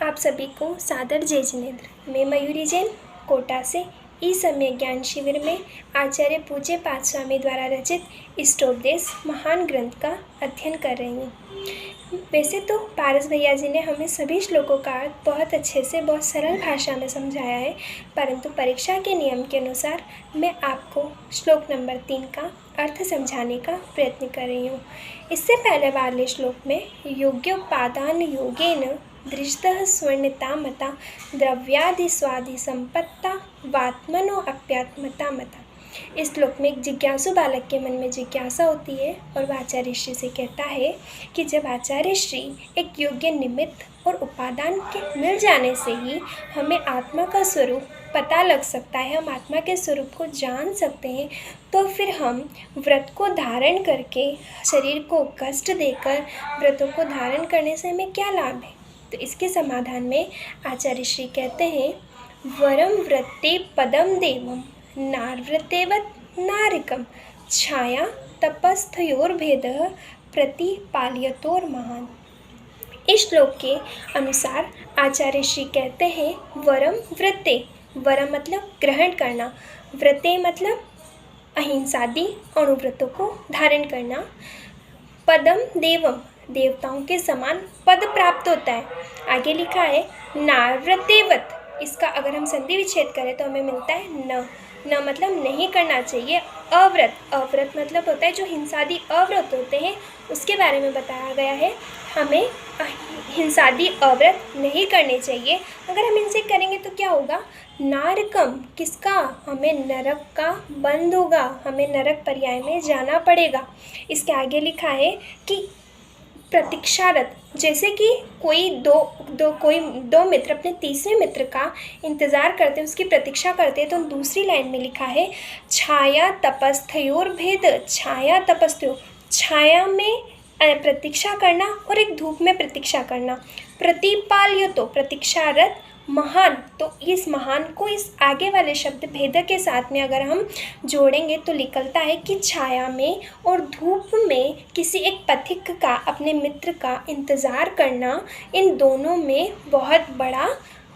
आप सभी को सादर जय जिनेन्द्र। मैं मयूरी जैन कोटा से ई समय ज्ञान शिविर में आचार्य पूज्य पाद स्वामी द्वारा रचित इष्टोपदेश महान ग्रंथ का अध्ययन कर रही हूँ। वैसे तो पारस भैया जी ने हमें सभी श्लोकों का अर्थ बहुत अच्छे से बहुत सरल भाषा में समझाया है, परंतु परीक्षा के नियम के अनुसार मैं आपको श्लोक नंबर 3 का अर्थ समझाने का प्रयत्न कर रही हूँ। इससे पहले वाले श्लोक में योग्योपादान योगेन दृष्टः स्वर्णिता मता द्रव्यादि स्वादि संपत्ता वात्मनो अप्यात्मता मता। इस श्लोक में एक जिज्ञासु बालक के मन में जिज्ञासा होती है और वह आचार्य श्री से कहता है कि जब आचार्य श्री एक योग्य निमित्त और उपादान के मिल जाने से ही हमें आत्मा का स्वरूप पता लग सकता है, हम आत्मा के स्वरूप को जान सकते हैं, तो फिर हम व्रत को धारण करके शरीर को कष्ट देकर व्रतों को धारण करने से हमें क्या लाभ है। तो इसके समाधान में आचार्य श्री कहते हैं, वरम व्रते पदम देवम नारव्रतेवत नारिकम छाया तपस्थयोर्भेदः प्रतिपाल्यतोर महान। इस श्लोक के अनुसार आचार्य श्री कहते हैं, वरम व्रते, वरम मतलब ग्रहण करना, व्रते मतलब अहिंसादि अणुव्रतों को धारण करना, पदम देवम देवताओं के समान पद प्राप्त होता है। आगे लिखा है नारव्रतेवत, इसका अगर हम संधि विच्छेद करें तो हमें मिलता है न मतलब नहीं करना चाहिए। अव्रत, अव्रत मतलब होता है जो हिंसादि अव्रत होते हैं उसके बारे में बताया गया है, हमें हिंसादि अव्रत नहीं करने चाहिए। अगर हम इनसे करेंगे तो क्या होगा, नारकम, किसका, हमें नरक का बंध होगा, हमें नरक पर्याय में जाना पड़ेगा। इसके आगे लिखा है कि प्रतीक्षारत, जैसे कि कोई दो मित्र अपने तीसरे मित्र का इंतज़ार करते हैं, उसकी प्रतीक्षा करते हैं, तो दूसरी लाइन में लिखा है छाया तपस्थयोर भेद, छाया तपस्थयो, छाया में प्रतीक्षा करना और एक धूप में प्रतीक्षा करना। प्रतिपाल्य तो प्रतीक्षारत महान, तो इस महान को इस आगे वाले शब्द भेद के साथ में अगर हम जोड़ेंगे तो निकलता है कि छाया में और धूप में किसी एक पथिक का, अपने मित्र का इंतज़ार करना, इन दोनों में बहुत बड़ा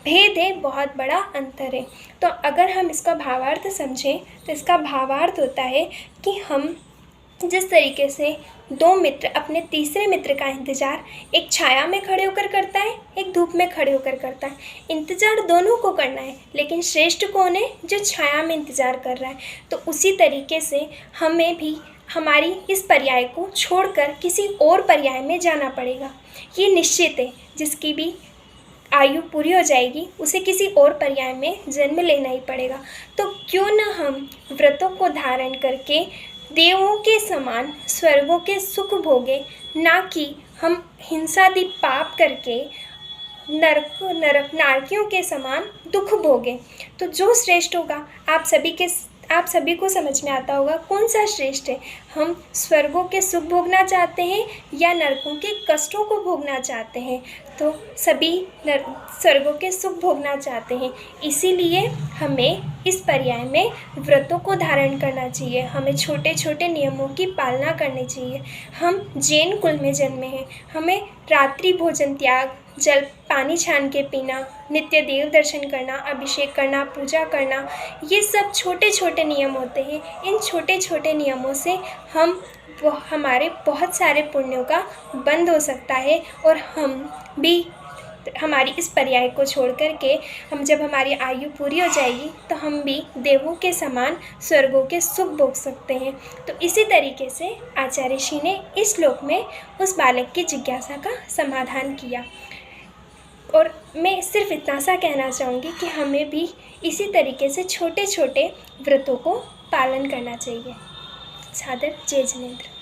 भेद है, बहुत बड़ा अंतर है। तो अगर हम इसका भावार्थ समझें तो इसका भावार्थ होता है कि हम जिस तरीके से दो मित्र अपने तीसरे मित्र का इंतज़ार एक छाया में खड़े होकर करता है, एक धूप में खड़े होकर करता है, इंतज़ार दोनों को करना है, लेकिन श्रेष्ठ कौन है, जो छाया में इंतज़ार कर रहा है। तो उसी तरीके से हमें भी हमारी इस पर्याय को छोड़कर किसी और पर्याय में जाना पड़ेगा। ये निश्चित है, जिसकी भी आयु पूरी हो जाएगी उसे किसी और पर्याय में जन्म लेना ही पड़ेगा। तो क्यों न हम व्रतों को धारण करके देवों के समान स्वर्गों के सुख भोगे, ना कि हम हिंसादि पाप करके नारकियों के समान दुख भोगे। तो जो श्रेष्ठ होगा आप सभी को समझ में आता होगा कौन सा श्रेष्ठ है। हम स्वर्गों के सुख भोगना चाहते हैं या नरकों के कष्टों को भोगना चाहते हैं, तो सभी स्वर्गों के सुख भोगना चाहते हैं। इसीलिए हमें इस पर्याय में व्रतों को धारण करना चाहिए, हमें छोटे छोटे नियमों की पालना करनी चाहिए। हम जैन कुल में जन्मे हैं, हमें रात्रि भोजन त्याग, जल पानी छान के पीना, नित्य देव दर्शन करना, अभिषेक करना, पूजा करना, ये सब छोटे छोटे नियम होते हैं। इन छोटे छोटे नियमों से हमारे बहुत सारे पुण्यों का बंध हो सकता है और हम भी हमारी इस पर्याय को छोड़ करके जब हमारी आयु पूरी हो जाएगी तो हम भी देवों के समान स्वर्गों के सुख भोग सकते हैं। तो इसी तरीके से आचार्य श्री ने इस श्लोक में उस बालक की जिज्ञासा का समाधान किया। और मैं सिर्फ इतना सा कहना चाहूँगी कि हमें भी इसी तरीके से छोटे छोटे व्रतों को पालन करना चाहिए। सादर जय जिनेन्द्र।